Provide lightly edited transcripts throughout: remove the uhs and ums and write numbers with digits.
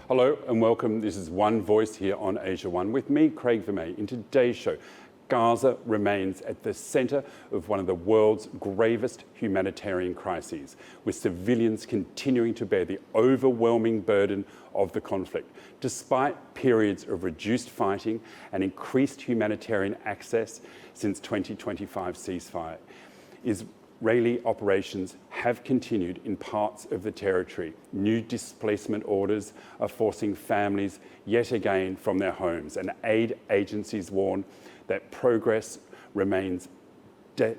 Hello and welcome. This is One Voice here on Asia One with me, Craig Vermay. In today's show, Gaza remains at the centre of one of the world's gravest humanitarian crises, with civilians continuing to bear the overwhelming burden of the conflict. Despite periods of reduced fighting and increased humanitarian access since 2025 ceasefire, Israeli operations have continued in parts of the territory. New displacement orders are forcing families yet again from their homes, and aid agencies warn that progress remains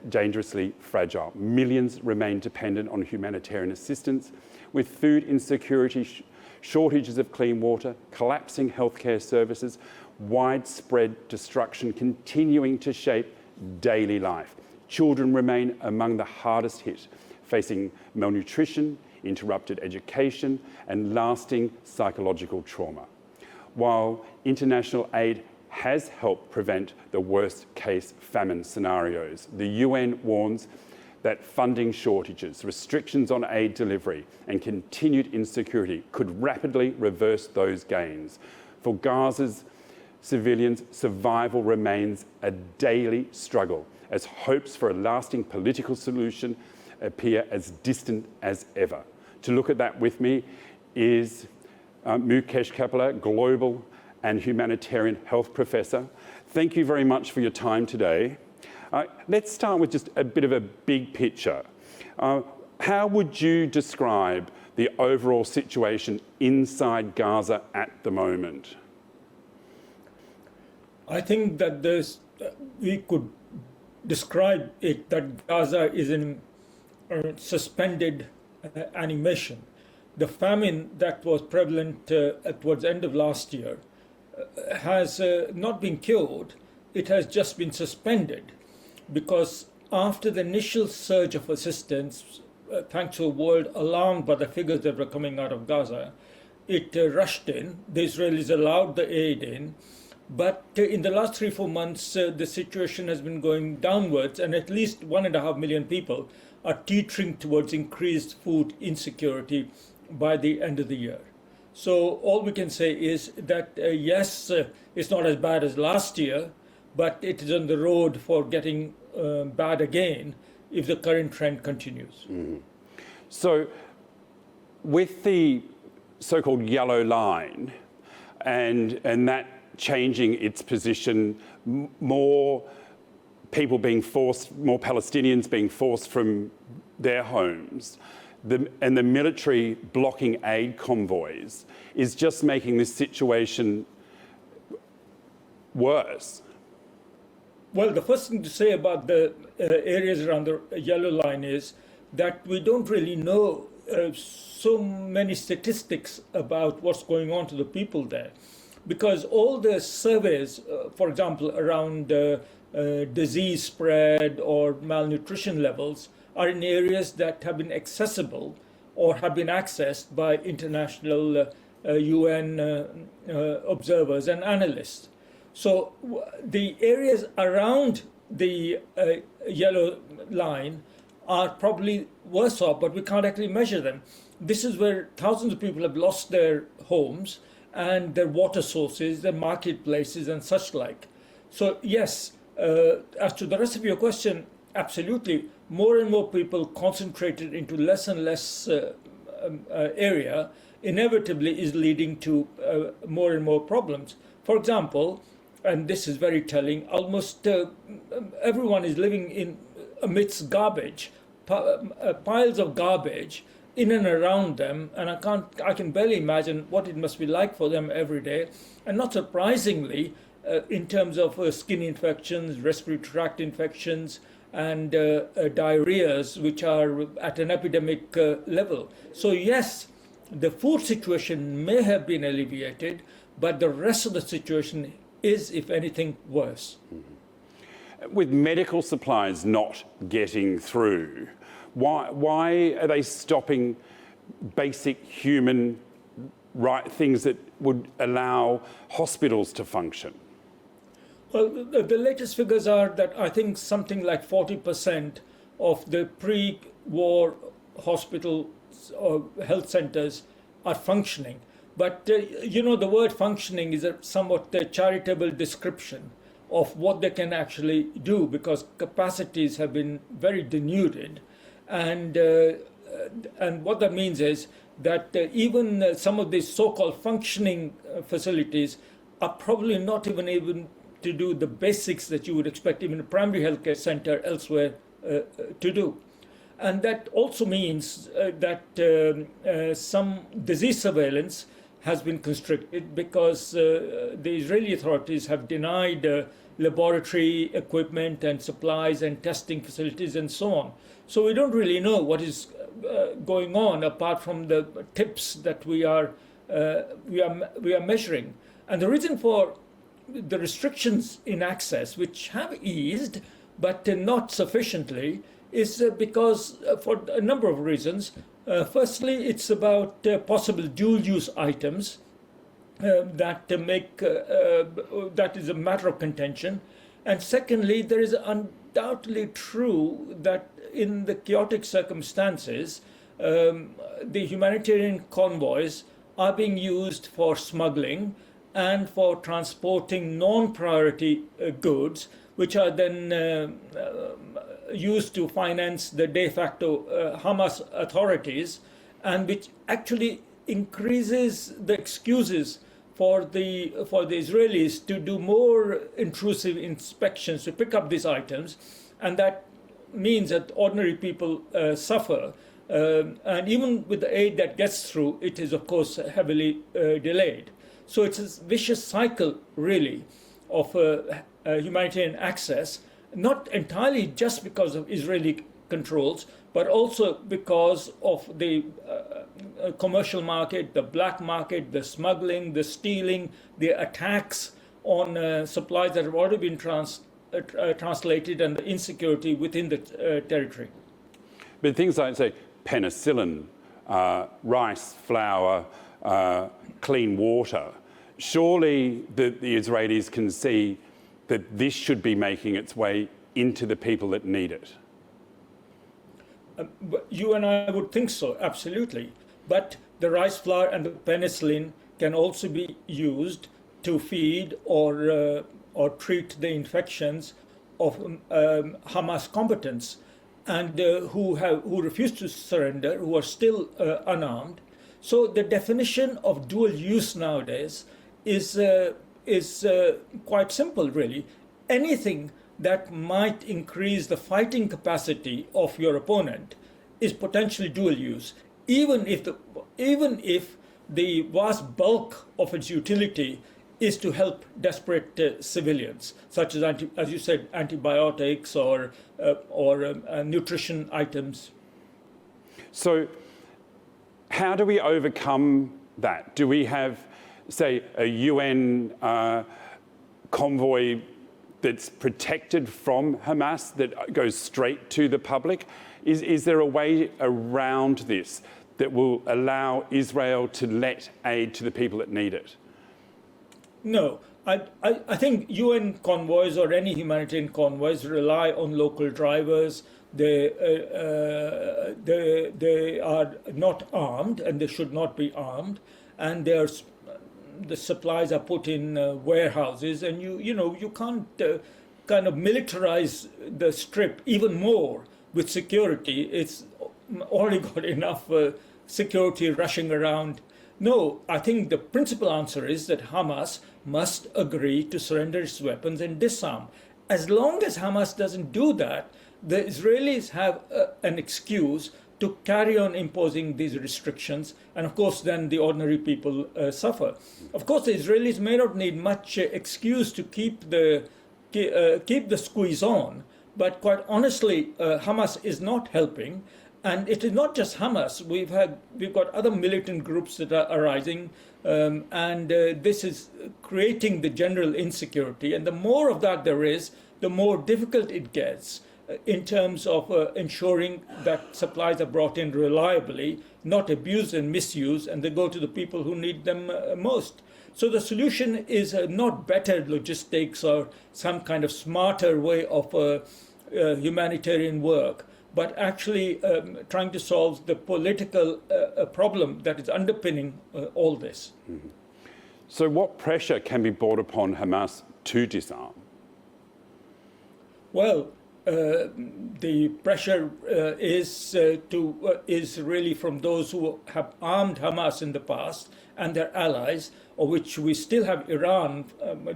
dangerously fragile. Millions remain dependent on humanitarian assistance, with food insecurity, shortages of clean water, collapsing healthcare services, widespread destruction continuing to shape daily life. Children remain among the hardest hit, facing malnutrition, interrupted education, and lasting psychological trauma. While international aid has helped prevent the worst-case famine scenarios, the UN warns that funding shortages, restrictions on aid delivery, and continued insecurity could rapidly reverse those gains. For Gaza's civilians, survival remains a daily struggle, as hopes for a lasting political solution appear as distant as ever. To look at that with me is Mukesh Kapila, Global and Humanitarian Health Professor. Thank you very much for your time today. Let's start with just a bit of a big picture. How would you describe the overall situation inside Gaza at the moment? I think that we could describe it that Gaza is in suspended animation. The famine that was prevalent towards the end of last year has not been cured. It has just been suspended, because after the initial surge of assistance, thanks to a world alarmed by the figures that were coming out of Gaza, it rushed in. The Israelis allowed the aid in. But in the last 3-4 months, the situation has been going downwards, and at least 1.5 million people are teetering towards increased food insecurity by the end of the year. So all we can say is that, yes, it's not as bad as last year, but it is on the road for getting bad again if the current trend continues. Mm-hmm. So with the so-called yellow line and that changing its position, more people being forced, more Palestinians being forced from their homes, and the military blocking aid convoys is just making this situation worse. Well, the first thing to say about the areas around the yellow line is that we don't really know so many statistics about what's going on to the people there. Because all the surveys, for example, around disease spread or malnutrition levels are in areas that have been accessible or have been accessed by international UN observers and analysts. So the areas around the yellow line are probably worse off, but we can't actually measure them. This is where thousands of people have lost their homes and their water sources, their marketplaces and such like. So yes, as to the rest of your question, absolutely, more and more people concentrated into less and less area inevitably is leading to more and more problems. For example, and this is very telling, almost everyone is living in amidst garbage, piles of garbage in and around them, and I can barely imagine what it must be like for them every day. And not surprisingly, in terms of skin infections, respiratory tract infections, and diarrheas, which are at an epidemic level. So yes, the food situation may have been alleviated, but the rest of the situation is, if anything, worse. Mm-hmm. With medical supplies not getting through, why are they stopping basic human right things that would allow hospitals to function? Well, the latest figures are that I think something like 40% of the pre-war hospitals or health centers are functioning. But, the word functioning is a somewhat charitable description of what they can actually do, because capacities have been very denuded. And what that means is that even some of these so-called functioning facilities are probably not even able to do the basics that you would expect even a primary healthcare center elsewhere to do. And that also means that some disease surveillance has been constricted because the Israeli authorities have denied laboratory equipment and supplies and testing facilities and so on. So we don't really know what is going on apart from the tips that we are measuring. And the reason for the restrictions in access, which have eased but not sufficiently, is because for a number of reasons. Firstly, it's about possible dual-use items that is a matter of contention. And secondly, there is undoubtedly true that in the chaotic circumstances, the humanitarian convoys are being used for smuggling and for transporting non-priority goods, which are then used to finance the de facto Hamas authorities, and which actually increases the excuses for the Israelis to do more intrusive inspections to pick up these items, and that means that ordinary people suffer. And even with the aid that gets through, it is of course heavily delayed. So it's a vicious cycle, really, of humanitarian access, not entirely just because of Israeli controls, but also because of the commercial market, the black market, the smuggling, the stealing, the attacks on supplies that have already been translated, and the insecurity within the territory. But things like, say, penicillin, rice, flour, clean water, surely the Israelis can see that this should be making its way into the people that need it. You and I would think so, absolutely. But the rice flour and the penicillin can also be used to feed or treat the infections of Hamas combatants, and who refuse to surrender, who are still unarmed. So the definition of dual use nowadays is quite simple, really. Anything that might increase the fighting capacity of your opponent is potentially dual use, even if the vast bulk of its utility is to help desperate civilians, such as you said, antibiotics or nutrition items. So, how do we overcome that? Do we have, say, a UN convoy that's protected from Hamas that goes straight to the public? Is there a way around this that will allow Israel to let aid to the people that need it? No. I think UN convoys or any humanitarian convoys rely on local drivers. They are not armed, and they should not be armed, and the supplies are put in warehouses, and you can't kind of militarize the strip even more with security. It's already got enough security rushing around. No, I think the principal answer is that Hamas must agree to surrender its weapons and disarm. As long as Hamas doesn't do that, the Israelis have an excuse to carry on imposing these restrictions, and of course then the ordinary people suffer. Of course, the Israelis may not need much excuse to keep the squeeze on, but quite honestly, Hamas is not helping. And it is not just Hamas. We've got other militant groups that are arising, and this is creating the general insecurity. And the more of that there is, the more difficult it gets in terms of ensuring that supplies are brought in reliably, not abused and misused, and they go to the people who need them most. So the solution is not better logistics or some kind of smarter way of humanitarian work, but actually trying to solve the political problem that is underpinning all this. So what pressure can be brought upon Hamas to disarm? Well, the pressure is really from those who have armed Hamas in the past and their allies, of which we still have Iran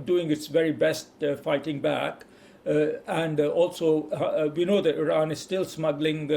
doing its very best fighting back. And also, we know that Iran is still smuggling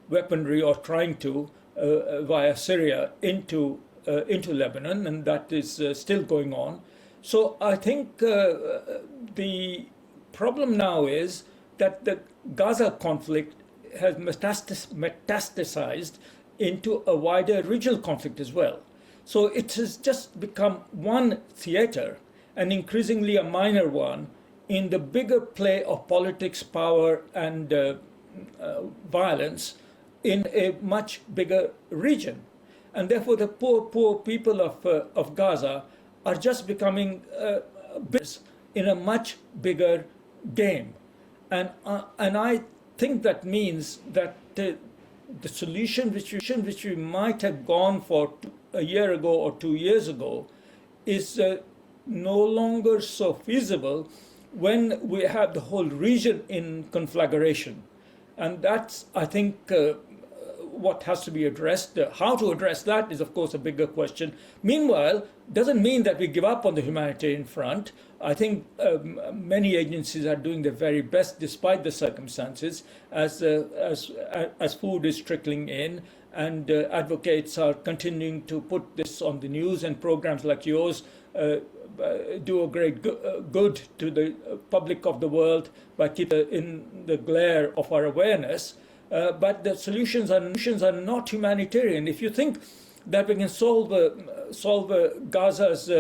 weaponry, or trying to, via Syria into Lebanon, and that is still going on. So I think the problem now is that the Gaza conflict has metastasized into a wider regional conflict as well. So it has just become one theater, and increasingly a minor one, in the bigger play of politics, power, and violence in a much bigger region. And therefore, the poor people of Gaza are just becoming business in a much bigger game. And I think that means that the solution which we might have gone for a year ago or 2 years ago is no longer so feasible when we have the whole region in conflagration. And that's, I think, what has to be addressed. How to address that is, of course, a bigger question. Meanwhile, doesn't mean that we give up on the humanitarian front. I think many agencies are doing their very best despite the circumstances, as food is trickling in, and advocates are continuing to put this on the news, and programs like yours do a great good to the public of the world by keeping in the glare of our awareness. But the solutions are not humanitarian. If you think that we can solve Gaza's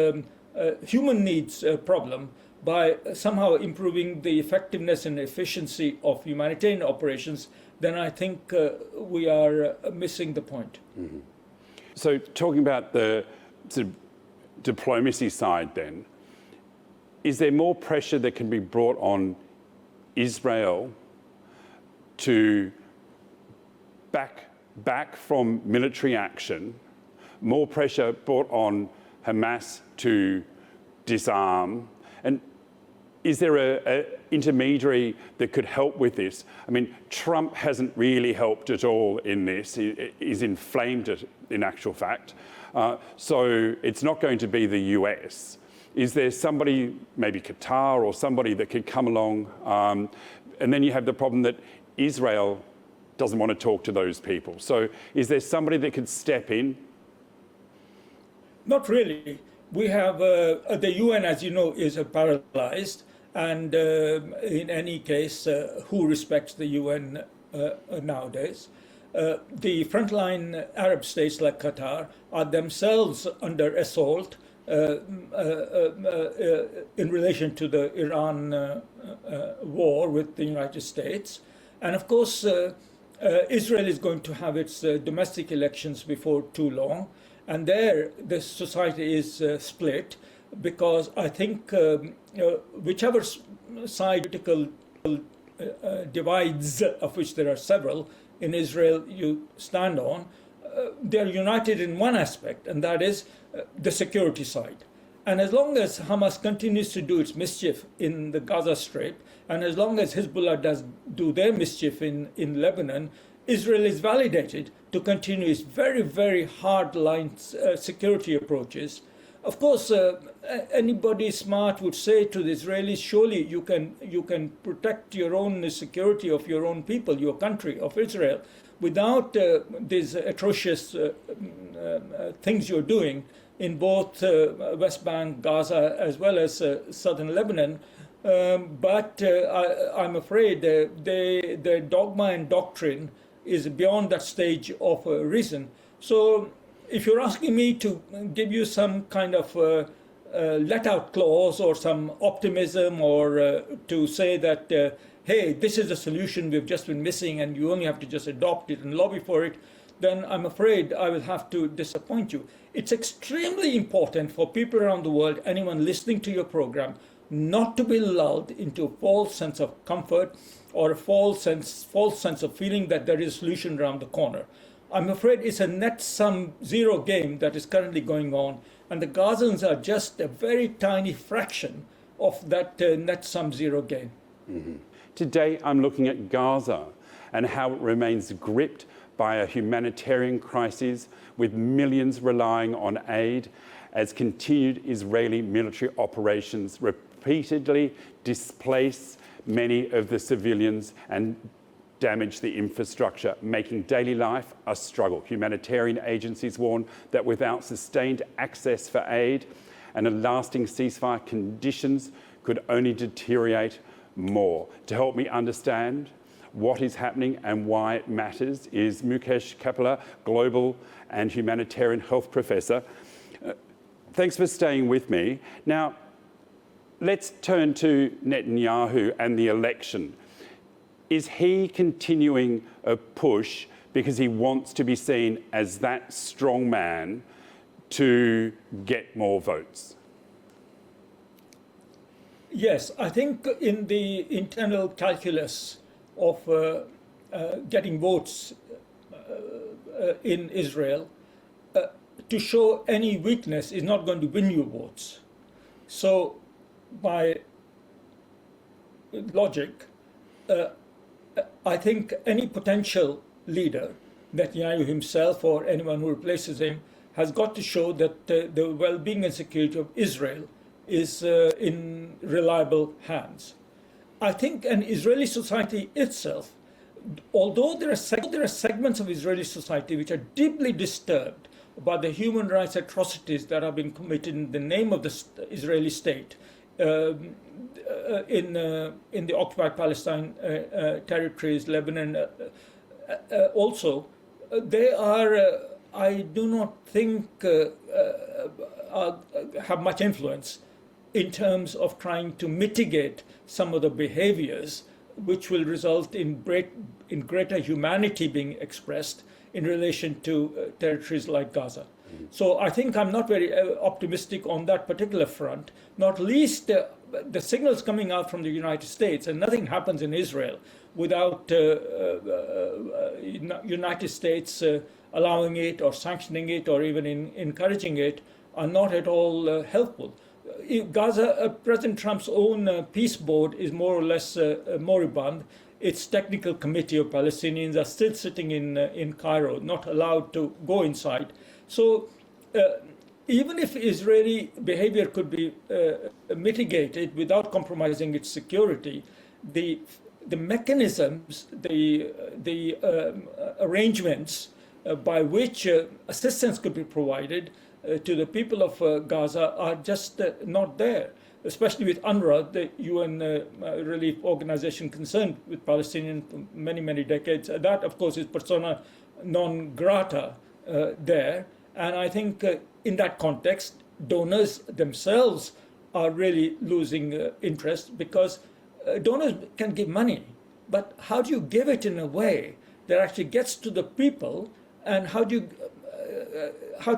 human needs problem by somehow improving the effectiveness and efficiency of humanitarian operations, then I think we are missing the point. Mm-hmm. So talking about the sort of diplomacy side then, is there more pressure that can be brought on Israel to back from military action, more pressure brought on Hamas to disarm? And is there an intermediary that could help with this? I mean, Trump hasn't really helped at all in this. He's inflamed it, in actual fact. So it's not going to be the US. Is there somebody, maybe Qatar or somebody, that could come along? And then you have the problem that Israel doesn't want to talk to those people. So is there somebody that could step in? Not really. We have the UN, as you know, is paralyzed. And in any case, who respects the UN nowadays? The frontline Arab states like Qatar are themselves under assault in relation to the Iran war with the United States. And of course, Israel is going to have its domestic elections before too long. And there, the society is split, because I think whichever side political divides, of which there are several, in Israel you stand on, they are united in one aspect, and that is the security side. And as long as Hamas continues to do its mischief in the Gaza Strip, and as long as Hezbollah does do their mischief in Lebanon, Israel is validated to continue its very, very hard-line security approaches. Of course, anybody smart would say to the Israelis, surely you can protect your own security of your own people, your country, of Israel, without these atrocious things you're doing in both West Bank, Gaza, as well as southern Lebanon. But I'm afraid their dogma and doctrine is beyond that stage of reason. So if you're asking me to give you some kind of let-out clause or some optimism, or to say that, hey, this is a solution we've just been missing and you only have to just adopt it and lobby for it, then I'm afraid I will have to disappoint you. It's extremely important for people around the world, anyone listening to your program, not to be lulled into a false sense of comfort or a false sense of feeling that there is a solution around the corner. I'm afraid it's a net sum zero game that is currently going on, and the Gazans are just a very tiny fraction of that net sum zero game. Mm-hmm. Today, I'm looking at Gaza and how it remains gripped by a humanitarian crisis, with millions relying on aid as continued Israeli military operations repeatedly displace many of the civilians and damage the infrastructure, making daily life a struggle. Humanitarian agencies warn that without sustained access for aid and a lasting ceasefire, conditions could only deteriorate more. To help me understand what is happening and why it matters is Mukesh Kapila, Global and Humanitarian Health Professor. Thanks for staying with me. Now, let's turn to Netanyahu and the election. Is he continuing a push because he wants to be seen as that strong man to get more votes? Yes, I think in the internal calculus of getting votes in Israel, to show any weakness is not going to win you votes. So, by logic, I think any potential leader, Netanyahu himself or anyone who replaces him, has got to show that the well-being and security of Israel is in reliable hands. I think an Israeli society itself, although there are segments of Israeli society which are deeply disturbed about the human rights atrocities that have been committed in the name of the Israeli state in the occupied Palestine territories, Lebanon, also, they are, I do not think, have much influence in terms of trying to mitigate some of the behaviors which will result in greater humanity being expressed in relation to territories like Gaza. So I think I'm not very optimistic on that particular front, not least the signals coming out from the United States, and nothing happens in Israel without United States allowing it or sanctioning it or even encouraging it, are not at all helpful. Gaza, President Trump's own peace board is more or less moribund. Its technical committee of Palestinians are still sitting in Cairo, not allowed to go inside. So even if Israeli behavior could be mitigated without compromising its security, the mechanisms, the arrangements by which assistance could be provided to the people of Gaza are just not there, especially with UNRWA, the UN relief organization concerned with Palestinians for many, many decades. That, of course, is persona non grata there. And I think in that context, donors themselves are really losing interest, because donors can give money, but how do you give it in a way that actually gets to the people, and how do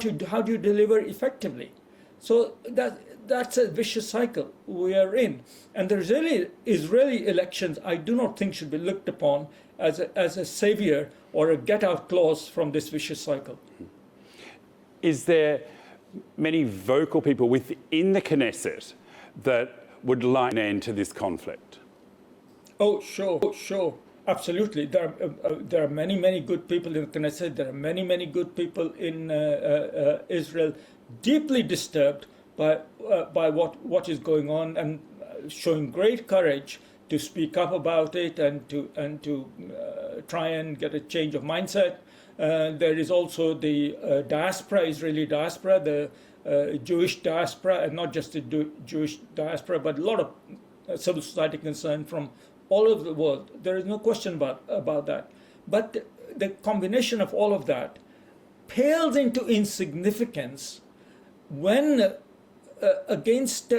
you deliver effectively? So that's a vicious cycle we are in. And the Israeli elections, I do not think, should be looked upon as a savior or a get-out clause from this vicious cycle. Is there many vocal people within the Knesset that would like an end to this conflict? Oh, sure. Absolutely. There are many, many good people in the Knesset. There are many, many good people in Israel, deeply disturbed by what is going on, and showing great courage to speak up about it and to try and get a change of mindset. There is also the diaspora, Israeli diaspora, the Jewish diaspora, and not just the Jewish diaspora, but a lot of civil society concerned from all over the world. There is no question about that. But the combination of all of that pales into insignificance when against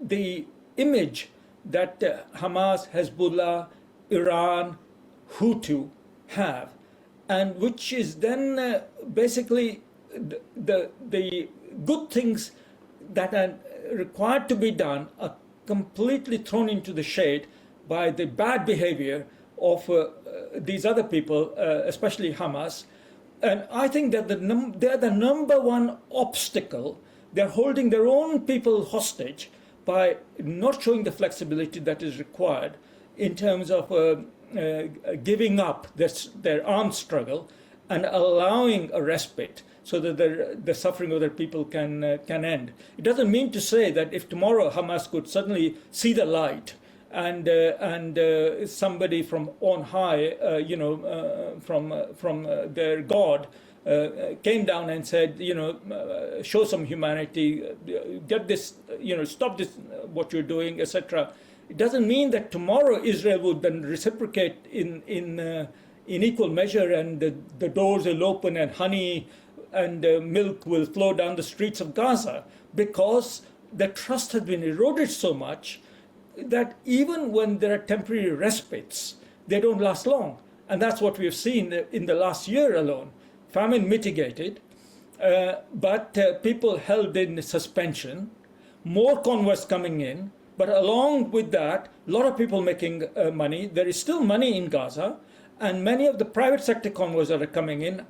the image that Hamas, Hezbollah, Iran, Hutu have, and which is then basically the good things that are required to be done are completely thrown into the shade by the bad behavior of these other people, especially Hamas. And I think that they're the number one obstacle. They're holding their own people hostage by not showing the flexibility that is required in terms of giving up their armed struggle and allowing a respite so that the suffering of their people can end. It doesn't mean to say that if tomorrow Hamas could suddenly see the light and somebody from on high, from their God, came down and said, show some humanity, get this, stop this, what you're doing, etc. It doesn't mean that tomorrow Israel would then reciprocate in equal measure, and the doors will open and honey and milk will flow down the streets of Gaza, because the trust has been eroded so much that even when there are temporary respites, they don't last long. And that's what we've seen in the last year alone. Famine mitigated, but people held in suspension, more convoys coming in, but along with that, a lot of people making money. There is still money in Gaza, and many of the private sector convoys that are coming in,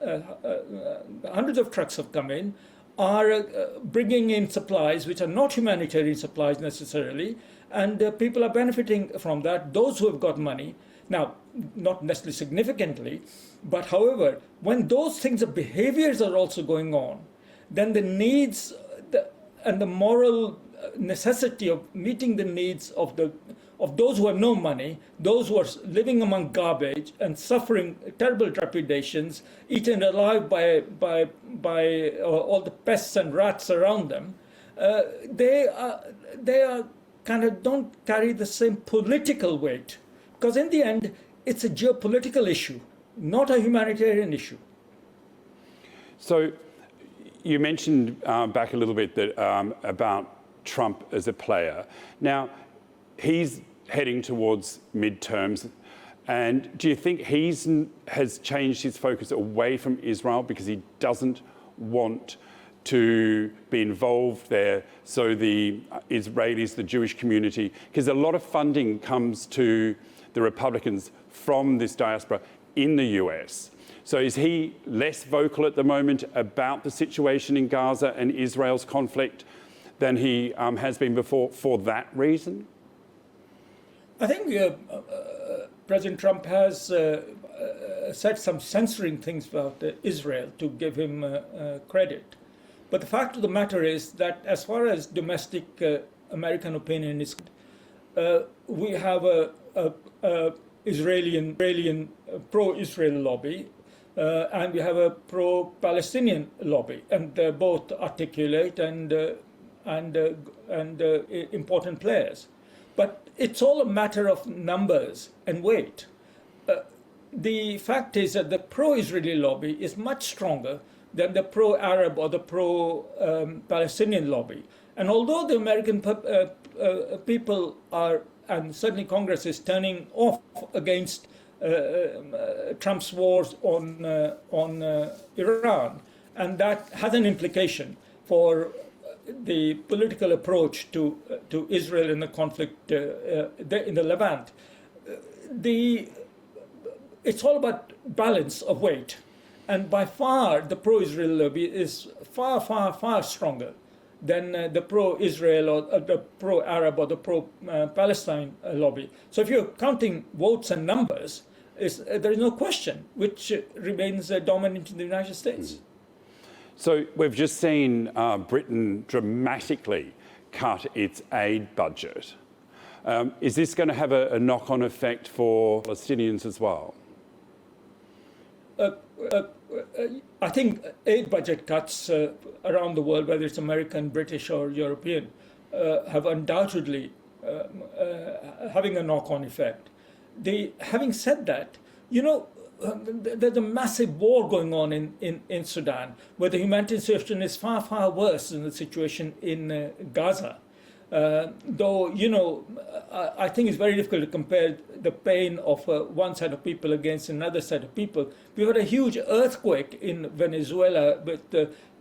hundreds of trucks have come in, are bringing in supplies which are not humanitarian supplies necessarily, and people are benefiting from that, those who have got money. Now, not necessarily significantly, but however, when those things of behaviors are also going on, then the needs and the moral necessity of meeting the needs of those who have no money, those who are living among garbage and suffering terrible trepidations, eaten alive by all the pests and rats around them, they are kind of don't carry the same political weight, because in the end it's a geopolitical issue, not a humanitarian issue. So you mentioned back a little bit that about Trump as a player. Now, he's heading towards midterms, and do you think has changed his focus away from Israel because he doesn't want to be involved there, so the Israelis, the Jewish community, because a lot of funding comes to the Republicans from this diaspora in the US. So is he less vocal at the moment about the situation in Gaza and Israel's conflict than he has been before for that reason? I think President Trump has said some censoring things about Israel to give him credit. But the fact of the matter is that as far as domestic American opinion is, we have a Israeli pro-Israel lobby, and we have a pro-Palestinian lobby, and they're both articulate and important players. But it's all a matter of numbers and weight. The fact is that the pro-Israeli lobby is much stronger than the pro-Arab or the pro-Palestinian lobby. And although the American people are, and certainly Congress is turning off against Trump's wars on Iran, and that has an implication for the political approach to Israel in the conflict in the Levant. It's all about balance of weight. And by far, the pro-Israel lobby is far, far, far stronger than the pro-Israel or the pro-Arab or the pro-Palestine lobby. So if you're counting votes and numbers, there is no question which remains dominant in the United States. So we've just seen Britain dramatically cut its aid budget. Is this going to have a knock-on effect for Palestinians as well? I think aid budget cuts around the world, whether it's American, British, or European, have undoubtedly having a knock-on effect. Having said that, there's a massive war going on in Sudan, where the humanitarian situation is far, far worse than the situation in Gaza. Though, I think it's very difficult to compare the pain of one set of people against another set of people. We had a huge earthquake in Venezuela, but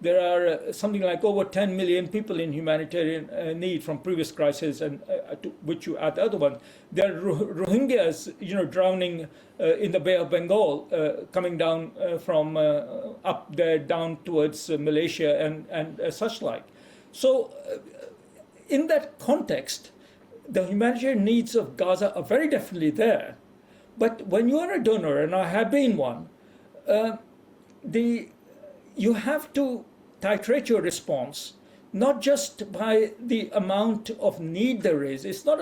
there are something like over 10 million people in humanitarian need from previous crises, and to which you add the other one. There are Rohingyas, drowning in the Bay of Bengal, coming down from up there down towards Malaysia and such like. So, in that context, the humanitarian needs of Gaza are very definitely there. But when you are a donor, and I have been one, you have to titrate your response, not just by the amount of need there is. It's not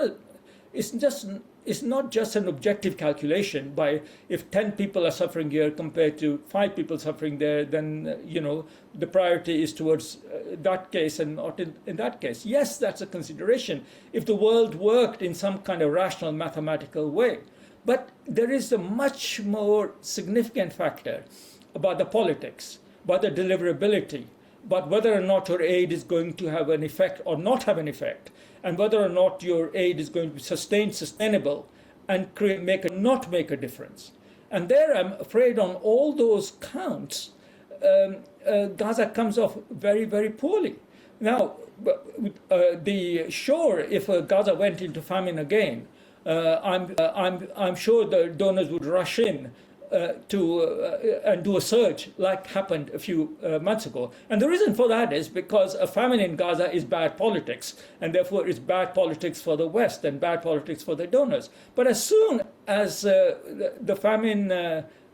just an objective calculation by if 10 people are suffering here compared to 5 people suffering there, then the priority is towards that case and not in that case. Yes, that's a consideration if the world worked in some kind of rational mathematical way. But there is a much more significant factor about the politics, about the deliverability, about whether or not your aid is going to have an effect or not have an effect, and whether or not your aid is going to be sustainable and not make a difference. And there, I'm afraid, on all those counts, Gaza comes off very, very poorly. Now, if Gaza went into famine again, I'm sure the donors would rush in and do a surge like happened a few months ago. And the reason for that is because a famine in Gaza is bad politics, and therefore it's bad politics for the West and bad politics for the donors. But as soon as the famine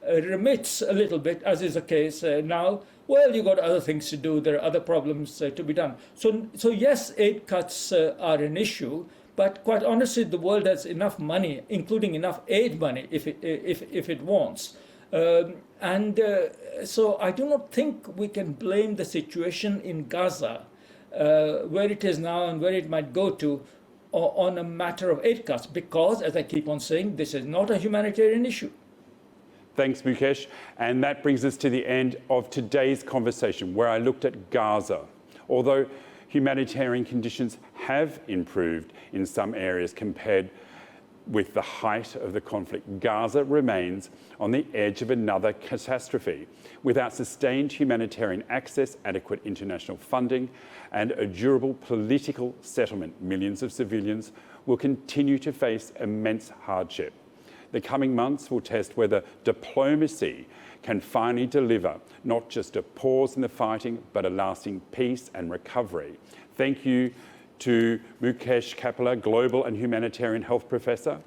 remits a little bit, as is the case now, well, you've got other things to do. There are other problems to be done. So yes, aid cuts are an issue. But quite honestly, the world has enough money, including enough aid money, if it wants. So I do not think we can blame the situation in Gaza, where it is now and where it might go to, on a matter of aid cuts, because, as I keep on saying, this is not a humanitarian issue. Thanks, Mukesh. And that brings us to the end of today's conversation, where I looked at Gaza. Although humanitarian conditions have improved in some areas compared with the height of the conflict, Gaza remains on the edge of another catastrophe. Without sustained humanitarian access, adequate international funding, and a durable political settlement, millions of civilians will continue to face immense hardship. The coming months will test whether diplomacy can finally deliver not just a pause in the fighting, but a lasting peace and recovery. Thank you to Mukesh Kapila, Global and Humanitarian Health Professor,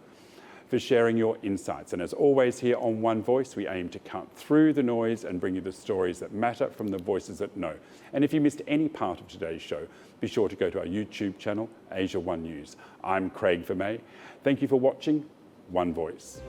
for sharing your insights. And as always here on One Voice, we aim to cut through the noise and bring you the stories that matter from the voices that know. And if you missed any part of today's show, be sure to go to our YouTube channel, Asia One News. I'm Craig Vermay. Thank you for watching One Voice.